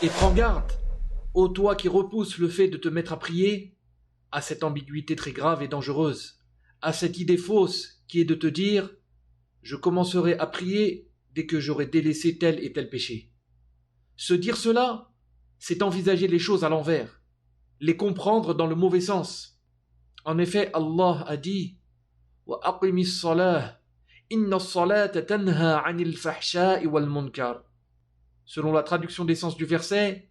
Et prends garde, ô toi qui repousses le fait de te mettre à prier, à cette ambiguïté très grave et dangereuse, à cette idée fausse qui est de te dire « je commencerai à prier dès que j'aurai délaissé tel et tel péché ». Se dire cela, c'est envisager les choses à l'envers, les comprendre dans le mauvais sens. En effet, Allah a dit « Wa aqimis salah, inna salata tanha anil fahsha'i wal munkar » selon la traduction des sens du verset,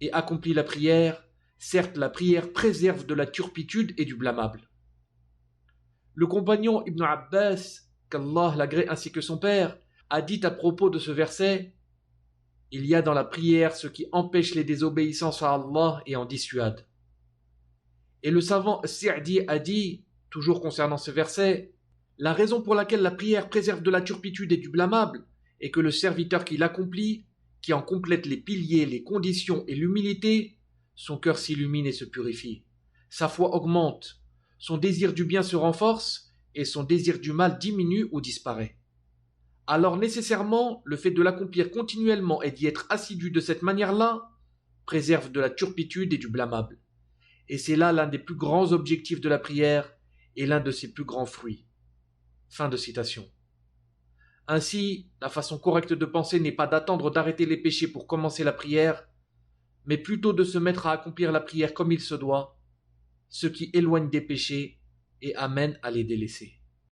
et accomplit la prière, certes la prière préserve de la turpitude et du blâmable. Le compagnon Ibn Abbas, qu'Allah l'agrée ainsi que son père, a dit à propos de ce verset « Il y a dans la prière ce qui empêche les désobéissances à Allah et en dissuade. » Et le savant Sa'di a dit, toujours concernant ce verset, « La raison pour laquelle la prière préserve de la turpitude et du blâmable est que le serviteur qui l'accomplit, qui en complète les piliers, les conditions et l'humilité, son cœur s'illumine et se purifie. Sa foi augmente, son désir du bien se renforce et son désir du mal diminue ou disparaît. Alors nécessairement, le fait de l'accomplir continuellement et d'y être assidu de cette manière-là préserve de la turpitude et du blâmable. Et c'est là l'un des plus grands objectifs de la prière et l'un de ses plus grands fruits. » Fin de citation. Ainsi, la façon correcte de penser n'est pas d'attendre d'arrêter les péchés pour commencer la prière, mais plutôt de se mettre à accomplir la prière comme il se doit, ce qui éloigne des péchés et amène à les délaisser.